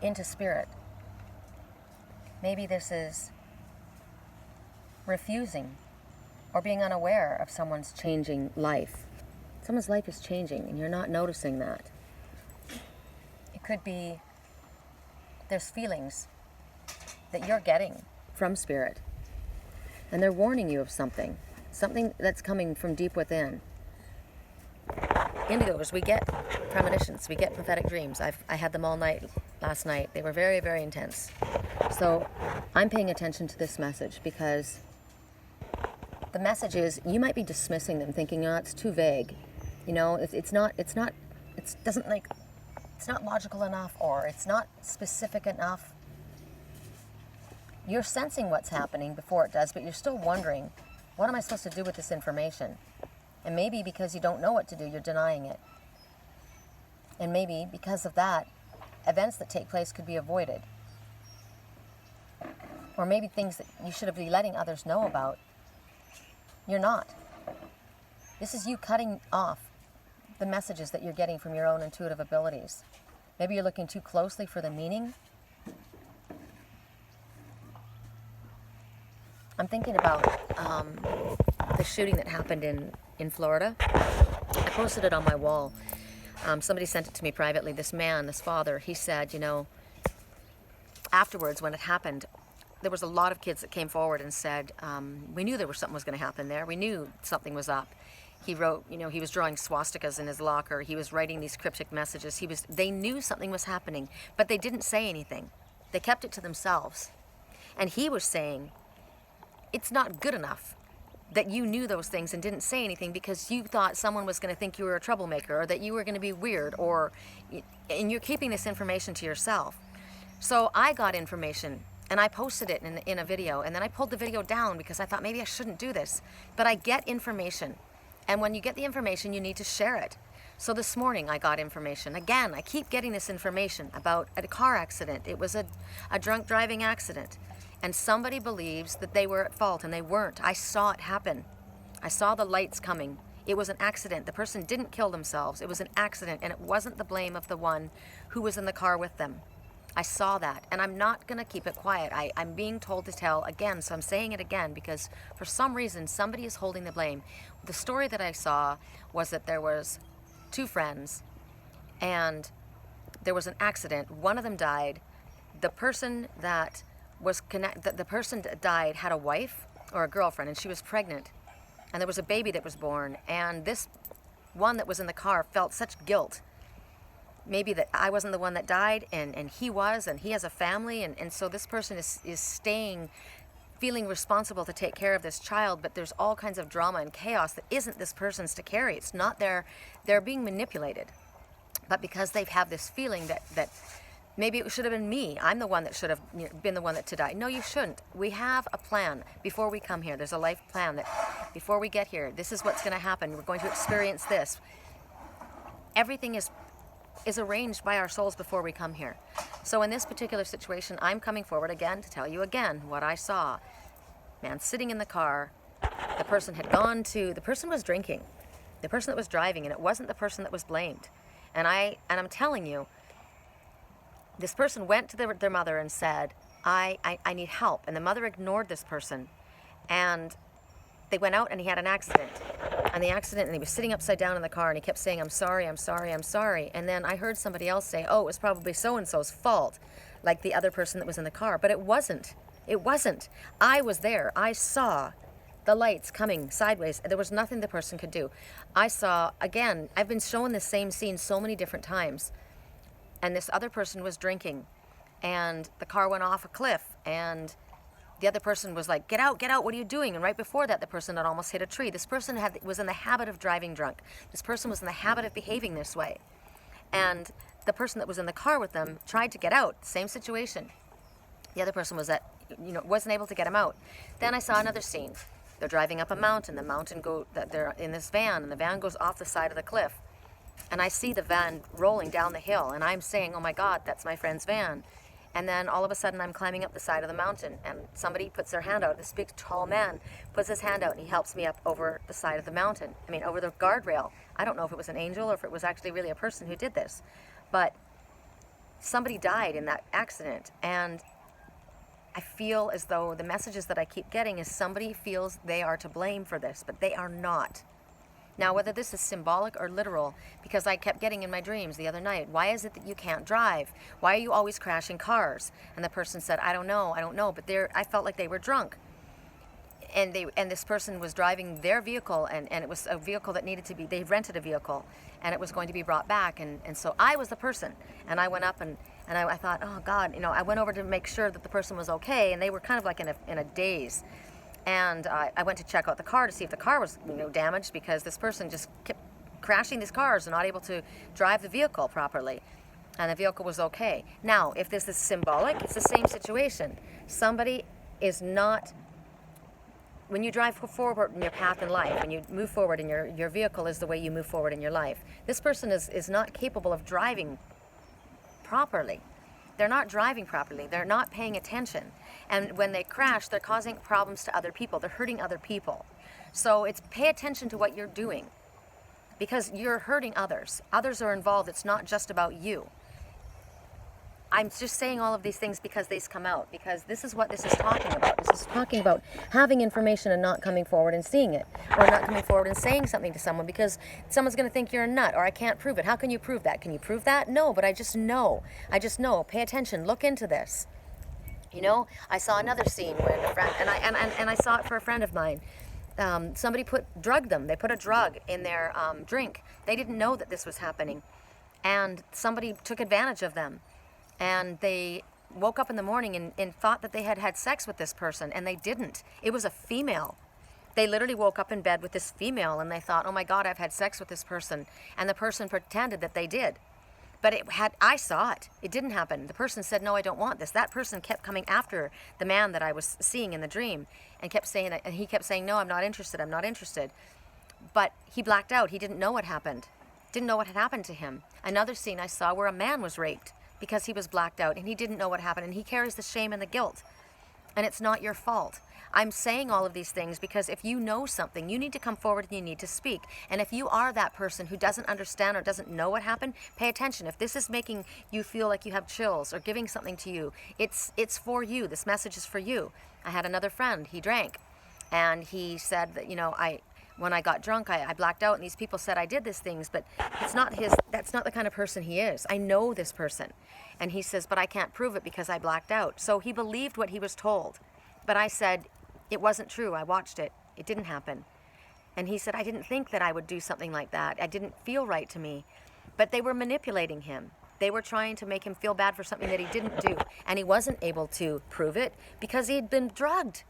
into spirit. Maybe this is refusing or being unaware of someone's changing life. Someone's life is changing and you're not noticing that. It could be there's feelings that you're getting from spirit, and they're warning you of something that's coming from deep within. Indigos, we get premonitions, we get prophetic dreams. I had them all night last night. They were very, very intense. So I'm paying attention to this message because the message is, you might be dismissing them, thinking, oh, it's too vague. You know, it's not logical enough, or it's not specific enough. You're sensing what's happening before it does, but you're still wondering, what am I supposed to do with this information? And maybe because you don't know what to do, you're denying it. And maybe because of that, events that take place could be avoided. Or maybe things that you should be letting others know about, you're not. This is you cutting off the messages that you're getting from your own intuitive abilities. Maybe you're looking too closely for the meaning. I'm thinking about the shooting that happened in Florida. I posted it on my wall. Somebody sent it to me privately. This man, this father, he said, you know, afterwards when it happened, there was a lot of kids that came forward and said, we knew something was going to happen there. We knew something was up. He wrote, you know, he was drawing swastikas in his locker. He was writing these cryptic messages. They knew something was happening, but they didn't say anything. They kept it to themselves. And he was saying, it's not good enough that you knew those things and didn't say anything because you thought someone was going to think you were a troublemaker, or that you were going to be weird, and you're keeping this information to yourself. So I got information and I posted it in a video, and then I pulled the video down because I thought maybe I shouldn't do this. But I get information, and when you get the information, you need to share it. So this morning I got information. Again, I keep getting this information about a car accident. It was a drunk driving accident. And somebody believes that they were at fault, and they weren't. I saw it happen. I saw the lights coming. It was an accident. The person didn't kill themselves. It was an accident, and it wasn't the blame of the one who was in the car with them. I saw that, and I'm not going to keep it quiet. I'm being told to tell again, so I'm saying it again because for some reason somebody is holding the blame. The story that I saw was that there was two friends, and there was an accident. One of them died. The person that the person that died had a wife or a girlfriend, and she was pregnant, and there was a baby that was born, and this one that was in the car felt such guilt. Maybe that I wasn't the one that died, and he was, and he has a family, and so this person is staying, feeling responsible to take care of this child, but there's all kinds of drama and chaos that isn't this person's to carry. It's not they're being manipulated. But because they have this feeling that maybe it should have been me, I'm the one that should have been the one that to die. No, you shouldn't. We have a plan before we come here. There's a life plan that before we get here, this is what's going to happen. We're going to experience this. Everything is arranged by our souls before we come here. So in this particular situation, I'm coming forward again to tell you again what I saw. Man sitting in the car, the person was drinking, the person that was driving, and it wasn't the person that was blamed. And I'm telling you, this person went to their mother and said, I need help. And the mother ignored this person. And they went out and he had an accident. And he was sitting upside down in the car and he kept saying, I'm sorry, I'm sorry, I'm sorry. And then I heard somebody else say, oh, it was probably so-and-so's fault, like the other person that was in the car. But it wasn't. It wasn't. I was there. I saw the lights coming sideways. There was nothing the person could do. I saw, again, I've been shown the same scene so many different times. And this other person was drinking. And the car went off a cliff. And the other person was like, get out, what are you doing? And right before that, the person had almost hit a tree. This person was in the habit of driving drunk. This person was in the habit of behaving this way. And the person that was in the car with them tried to get out. Same situation. The other person wasn't able to get him out. Then I saw another scene. They're driving up a mountain. They're in this van, and the van goes off the side of the cliff. And I see the van rolling down the hill, and I'm saying, oh my God, that's my friend's van. And then all of a sudden I'm climbing up the side of the mountain, and somebody puts their hand out. This big tall man puts his hand out and he helps me up over the side of the mountain. Over the guardrail. I don't know if it was an angel or if it was actually really a person who did this. But somebody died in that accident, and I feel as though the messages that I keep getting is somebody feels they are to blame for this, but they are not. Now, whether this is symbolic or literal, because I kept getting in my dreams the other night, why is it that you can't drive? Why are you always crashing cars? And the person said, I don't know, but I felt like they were drunk. And this person was driving their vehicle, and it was a vehicle that needed to be, they rented a vehicle, and it was going to be brought back. And so I was the person, and I went up and I thought, oh God, I went over to make sure that the person was okay, and they were kind of like in a daze. And I went to check out the car to see if the car was damaged, because this person just kept crashing these cars and not able to drive the vehicle properly. And the vehicle was okay. Now, if this is symbolic, it's the same situation. Somebody is not, when you drive forward in your path in life, when you move forward in your vehicle is the way you move forward in your life. This person is not capable of driving properly. They're not driving properly. They're not paying attention. And when they crash, they're causing problems to other people. They're hurting other people. So it's pay attention to what you're doing, because you're hurting others. Others are involved. It's not just about you. I'm just saying all of these things because these come out, because this is what this is talking about. This is talking about having information and not coming forward and seeing it, or not coming forward and saying something to someone because someone's going to think you're a nut, or I can't prove it. How can you prove that? Can you prove that? No, but I just know. Pay attention. Look into this. I saw another scene when a friend, and I saw it for a friend of mine. Somebody drugged them. They put a drug in their drink. They didn't know that this was happening, and somebody took advantage of them. And they woke up in the morning and thought that they had had sex with this person, and they didn't. It was a female. They literally woke up in bed with this female, and they thought, oh my God, I've had sex with this person. And the person pretended that they did. But I saw it. It didn't happen. The person said, no, I don't want this. That person kept coming after the man that I was seeing in the dream, and he kept saying, no, I'm not interested. But he blacked out. He didn't know what happened. Didn't know what had happened to him. Another scene I saw where a man was raped because he was blacked out and he didn't know what happened, and he carries the shame and the guilt. and it's not your fault. I'm saying all of these things because if you know something, you need to come forward and you need to speak. And if you are that person who doesn't understand or doesn't know what happened, pay attention. If this is making you feel like you have chills or giving something to you, it's for you. This message is for you. I had another friend, he drank, and he said that, you know, when I got drunk, I blacked out, and these people said I did these things, but that's not the kind of person he is. I know this person. And he says, but I can't prove it because I blacked out. So he believed what he was told. But I said, it wasn't true. I watched it. It didn't happen. And he said, I didn't think that I would do something like that. It didn't feel right to me. But they were manipulating him. They were trying to make him feel bad for something that he didn't do. And he wasn't able to prove it because he had been drugged.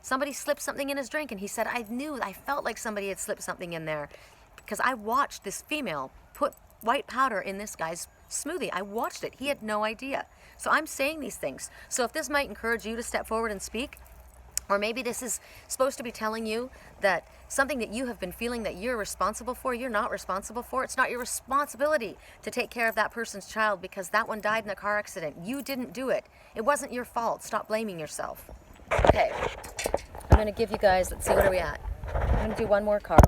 Somebody slipped something in his drink, and he said, I felt like somebody had slipped something in there because I watched this female put white powder in this guy's smoothie. I watched it. He had no idea. So I'm saying these things. So if this might encourage you to step forward and speak, or maybe this is supposed to be telling you that something that you have been feeling that you're responsible for, you're not responsible for. It's not your responsibility to take care of that person's child because that one died in a car accident. You didn't do it. It wasn't your fault. Stop blaming yourself. Okay, I'm going to give you guys, let's see, what are we at? I'm going to do one more card.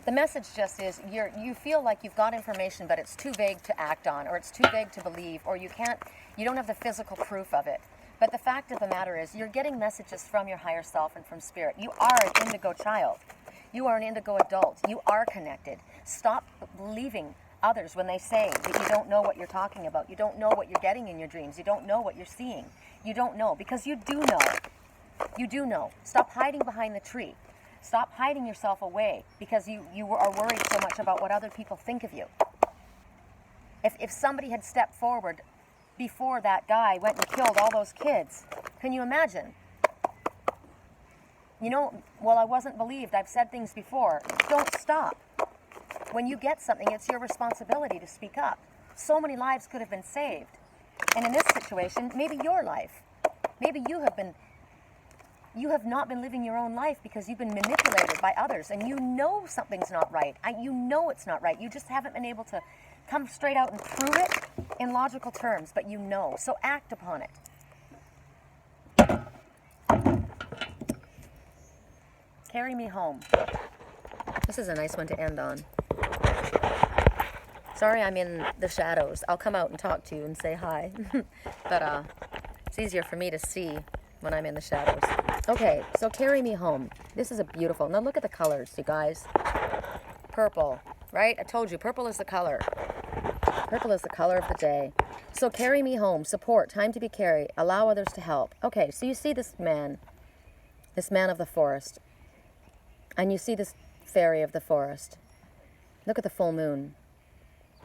The message just is you feel like you've got information, but it's too vague to act on, or it's too vague to believe, or you don't have the physical proof of it. But the fact of the matter is you're getting messages from your higher self and from spirit. You are an indigo child. You are an indigo adult. You are connected. Stop believing others when they say that you don't know what you're talking about. You don't know what you're getting in your dreams. You don't know what you're seeing. You don't know, because you do know. You do know. Stop hiding behind the tree. Stop hiding yourself away because you are worried so much about what other people think of you. If somebody had stepped forward before that guy went and killed all those kids, can you imagine? You know, well, I wasn't believed. I've said things before. Don't stop. When you get something, it's your responsibility to speak up. So many lives could have been saved. And in this situation, maybe your life. Maybe you have not been living your own life because you've been manipulated by others, and you know something's not right. You know it's not right. You just haven't been able to come straight out and prove it in logical terms, but you know. So act upon it. Carry me home. This is a nice one to end on. Sorry I'm in the shadows. I'll come out and talk to you and say hi. But it's easier for me to see when I'm in the shadows. Okay, so carry me home. This is a beautiful, now look at the colors, you guys. Purple, right? I told you, purple is the color. Purple is the color of the day. So carry me home, support, time to be carried, allow others to help. Okay, so you see this man of the forest, and you see this fairy of the forest. Look at the full moon.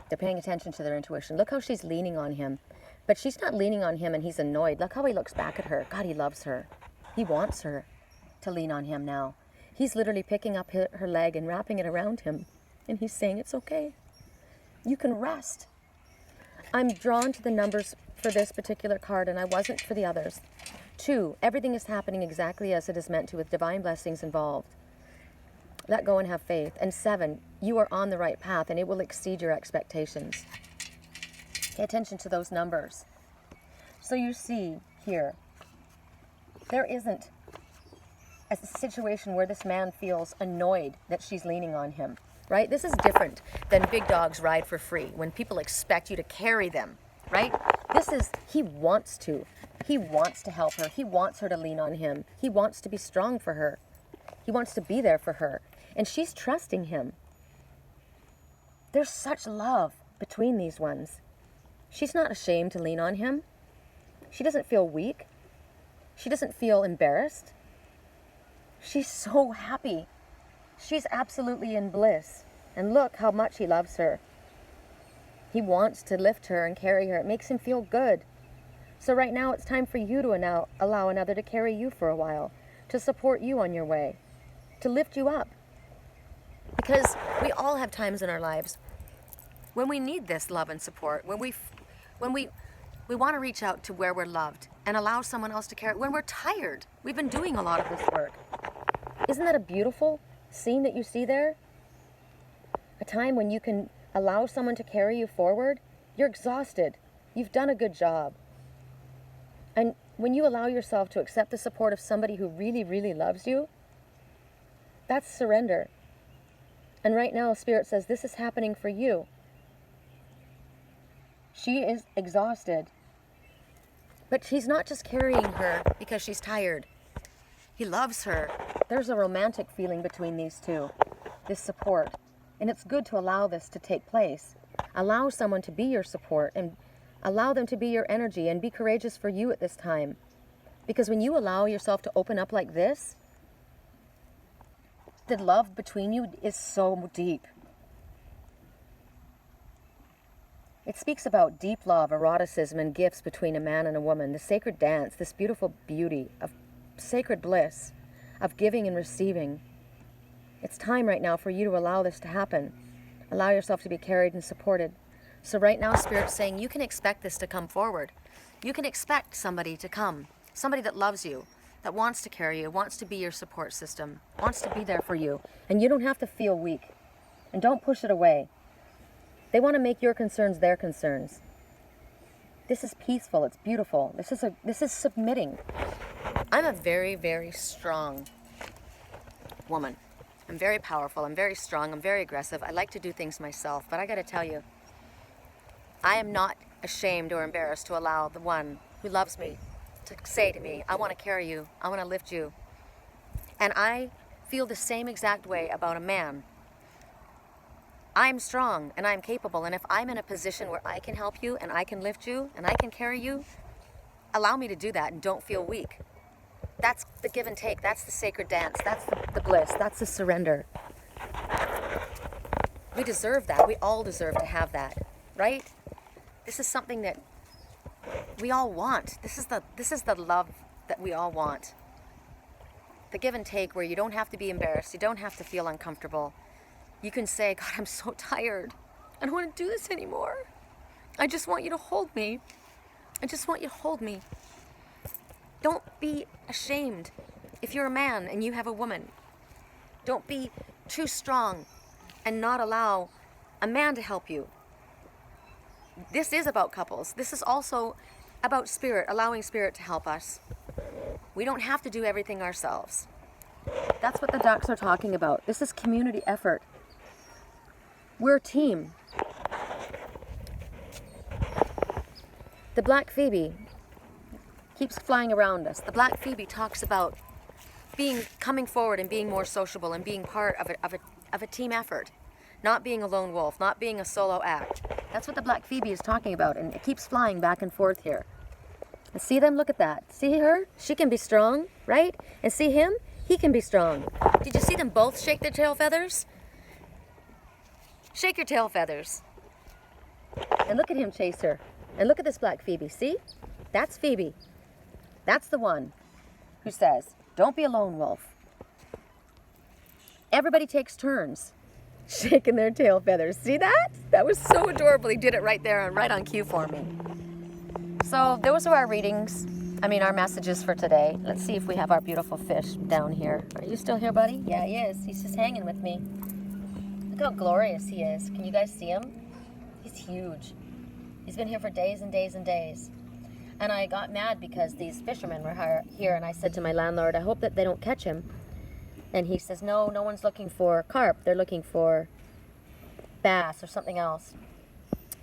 They're paying attention to their intuition. Look how she's leaning on him. But she's not leaning on him and he's annoyed. Look how he looks back at her. God, he loves her. He wants her to lean on him now. He's literally picking up her leg and wrapping it around him. And he's saying, it's okay. You can rest. I'm drawn to the numbers for this particular card, and I wasn't for the others. 2, everything is happening exactly as it is meant to, with divine blessings involved. Let go and have faith. And 7, you are on the right path, and it will exceed your expectations. Pay attention to those numbers. So you see here, there isn't a situation where this man feels annoyed that she's leaning on him, right? This is different than big dogs ride for free, when people expect you to carry them, right? This is, he wants to. He wants to help her. He wants her to lean on him. He wants to be strong for her. He wants to be there for her. And she's trusting him. There's such love between these ones. She's not ashamed to lean on him. She doesn't feel weak. She doesn't feel embarrassed. She's so happy. She's absolutely in bliss. And look how much he loves her. He wants to lift her and carry her. It makes him feel good. So right now it's time for you to now allow another to carry you for a while, to support you on your way, to lift you up. Because we all have times in our lives when we need this love and support, when we want to reach out to where we're loved and allow someone else to carry, when we're tired. We've been doing a lot of this work. Isn't that a beautiful scene that you see there? A time when you can allow someone to carry you forward. You're exhausted. You've done a good job. And when you allow yourself to accept the support of somebody who really, really loves you, that's surrender. And right now, Spirit says, this is happening for you. She is exhausted. But he's not just carrying her because she's tired. He loves her. There's a romantic feeling between these two, this support. And it's good to allow this to take place. Allow someone to be your support and allow them to be your energy, and be courageous for you at this time. Because when you allow yourself to open up like this, the love between you is so deep. It speaks about deep love, eroticism, and gifts between a man and a woman, the sacred dance, this beautiful beauty of sacred bliss, of giving and receiving. It's time right now for you to allow this to happen. Allow yourself to be carried and supported. So right now, Spirit's saying you can expect this to come forward. You can expect somebody to come, somebody that loves you, that wants to carry you, wants to be your support system, wants to be there for you. And you don't have to feel weak. And don't push it away. They want to make your concerns their concerns. This is peaceful. It's beautiful. This is submitting. I'm a very, very strong woman. I'm very powerful. I'm very strong. I'm very aggressive. I like to do things myself. But I got to tell you, I am not ashamed or embarrassed to allow the one who loves me to say to me, I want to carry you. I want to lift you. And I feel the same exact way about a man. I'm strong and I'm capable, and if I'm in a position where I can help you and I can lift you and I can carry you, allow me to do that and don't feel weak. That's the give and take. That's the sacred dance. That's the bliss. That's the surrender. We deserve that. We all deserve to have that, right? This is something that we all want. This is the love that we all want. The give and take, where you don't have to be embarrassed. You don't have to feel uncomfortable. You can say, God, I'm so tired. I don't want to do this anymore. I just want you to hold me. I just want you to hold me. Don't be ashamed if you're a man and you have a woman. Don't be too strong and not allow a man to help you. This is about couples. This is also about Spirit, allowing Spirit to help us. We don't have to do everything ourselves. That's what the ducks are talking about. This is community effort. We're a team. The Black Phoebe keeps flying around us. The Black Phoebe talks about coming forward and being more sociable and being part of a team effort. Not being a lone wolf, not being a solo act. That's what the Black Phoebe is talking about, and it keeps flying back and forth here. And see them? Look at that. See her? She can be strong, right? And see him? He can be strong. Did you see them both shake their tail feathers? Shake your tail feathers. And look at him chase her. And look at this Black Phoebe. See? That's Phoebe. That's the one who says, don't be a lone wolf. Everybody takes turns shaking their tail feathers. See that? That was so adorable. He did it right there and right on cue for me. So those are our readings. Our messages for today. Let's see if we have our beautiful fish down here. Are you still here, buddy? Yeah, he is. He's just hanging with me. Look how glorious he is. Can you guys see him? He's huge. He's been here for days and days and days. And I got mad because these fishermen were here, and I said to my landlord, I hope that they don't catch him. And he says, no one's looking for carp. They're looking for bass or something else.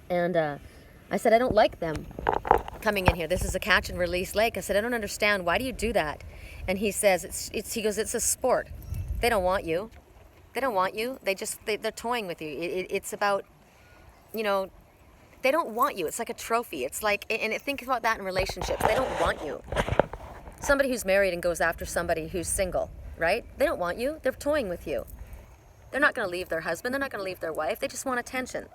And I said, I don't like them coming in here. This is a catch and release lake. I said, I don't understand. Why do you do that? And he says, he goes, it's a sport. They don't want you. They don't want you. They're toying with you. It's about, they don't want you. It's like a trophy. It's like, and think about that in relationships. They don't want you. Somebody who's married and goes after somebody who's single, right? They don't want you. They're toying with you. They're not going to leave their husband. They're not going to leave their wife. They just want attention.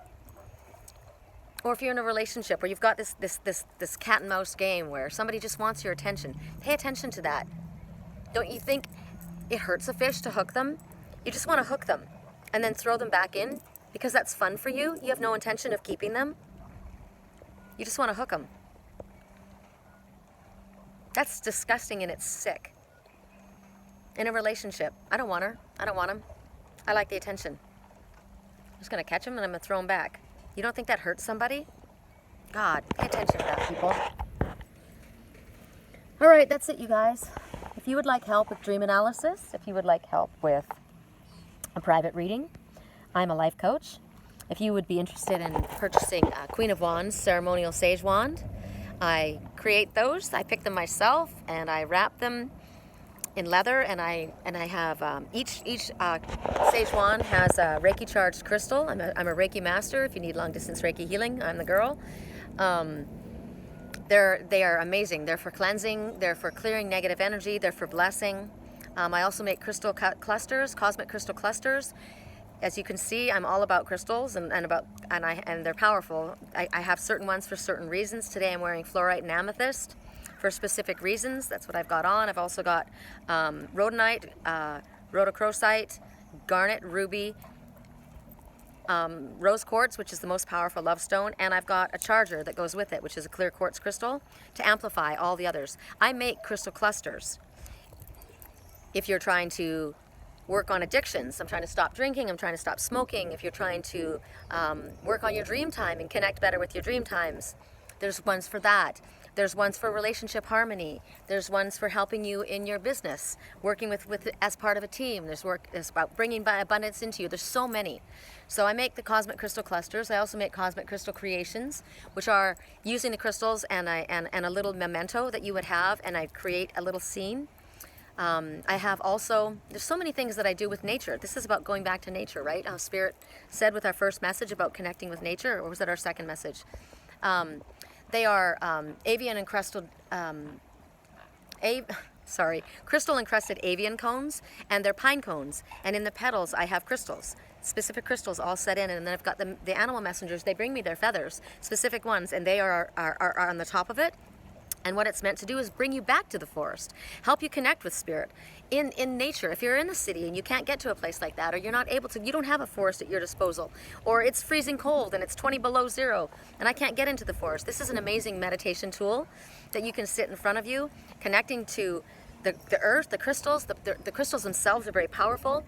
Or if you're in a relationship where you've got this cat and mouse game where somebody just wants your attention, pay attention to that. Don't you think it hurts a fish to hook them? You just want to hook them and then throw them back in because that's fun for you. You have no intention of keeping them. You just want to hook them. That's disgusting and it's sick. In a relationship, I don't want her. I don't want him. I like the attention. I'm just going to catch him and I'm going to throw him back. You don't think that hurts somebody? God, pay attention to that, people. All right, that's it, you guys. If you would like help with dream analysis, if you would like help with a private reading, I'm a life coach. If you would be interested in purchasing a Queen of Wands ceremonial sage wand, I create those. I pick them myself and I wrap them in leather, and I have each sage wand has a Reiki charged crystal. I'm a Reiki master. If you need long distance Reiki healing, I'm the girl. They are amazing. They're for cleansing. They're for clearing negative energy. They're for blessing. I also make crystal clusters, cosmic crystal clusters. As you can see, I'm all about crystals and they're powerful. I have certain ones for certain reasons. Today I'm wearing fluorite and amethyst for specific reasons. That's what I've got on. I've also got rhodonite, rhodochrosite, garnet, ruby, rose quartz, which is the most powerful love stone, and I've got a charger that goes with it, which is a clear quartz crystal, to amplify all the others. I make crystal clusters. If you're trying to work on addictions, I'm trying to stop drinking, I'm trying to stop smoking, if you're trying to work on your dream time and connect better with your dream times, there's ones for that. There's ones for relationship harmony. There's ones for helping you in your business, working with as part of a team. There's about bringing abundance into you. There's so many. So I make the cosmic crystal clusters. I also make cosmic crystal creations, which are using the crystals and a little memento that you would have, and I create a little scene. I have also, there's so many things that I do with nature. This is about going back to nature, right? How Spirit said with our first message about connecting with nature, or was that our second message? They are avian encrusted, crystal encrusted avian cones, and they're pine cones. And in the petals, I have crystals, specific crystals all set in. And then I've got the animal messengers. They bring me their feathers, specific ones, and they are on the top of it. And what it's meant to do is bring you back to the forest, help you connect with Spirit. In nature, if you're in the city and you can't get to a place like that, or you're not able to, you don't have a forest at your disposal, or it's freezing cold and it's 20 below zero and I can't get into the forest, this is an amazing meditation tool that you can sit in front of you, connecting to the earth, the crystals. The crystals themselves are very powerful.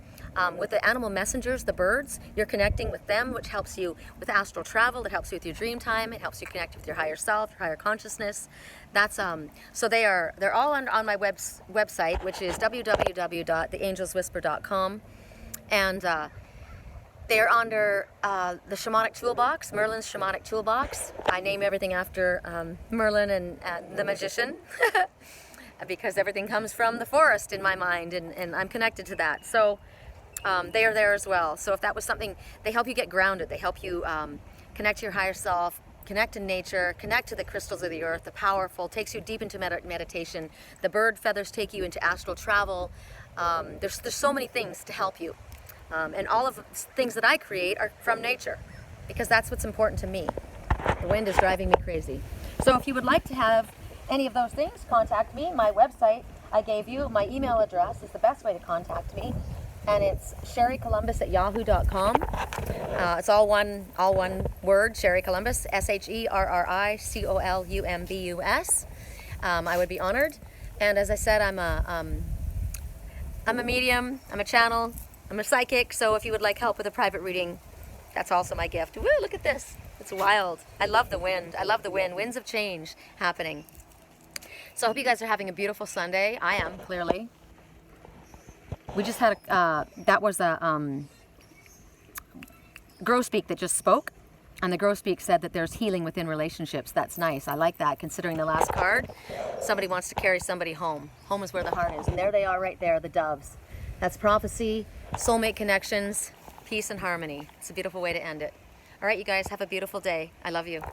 With the animal messengers, the birds, you're connecting with them, which helps you with astral travel. It helps you with your dream time. It helps you connect with your higher self, your higher consciousness. That's so they're all on my website, which is www.theangelswhisper.com, and they're under the shamanic toolbox, Merlin's shamanic toolbox. I name everything after Merlin and the magician. Because everything comes from the forest in my mind, and I'm connected to that. So they are there as well. So if that was something, they help you get grounded. They help you connect to your higher self, connect to nature, connect to the crystals of the earth, the powerful, takes you deep into meditation. The bird feathers take you into astral travel. There's so many things to help you. And all of the things that I create are from nature, because that's what's important to me. The wind is driving me crazy. So if you would like to have any of those things, contact me. My website I gave you, my email address is the best way to contact me, and it's sherrycolumbus@yahoo.com. It's all one word, Sherry Columbus, SHERRICOLUMBUS. I would be honored. And as I said, I'm a medium, I'm a channel, I'm a psychic. So if you would like help with a private reading, that's also my gift. Woo, look at this. It's wild. I love the wind. I love the wind. Winds of change happening. So I hope you guys are having a beautiful Sunday. I am, clearly. We just had that was a grosbeak that just spoke. And the grosbeak said that there's healing within relationships. That's nice. I like that, considering the last card. Somebody wants to carry somebody home. Home is where the heart is. And there they are right there, the doves. That's prophecy, soulmate connections, peace and harmony. It's a beautiful way to end it. All right, you guys, have a beautiful day. I love you.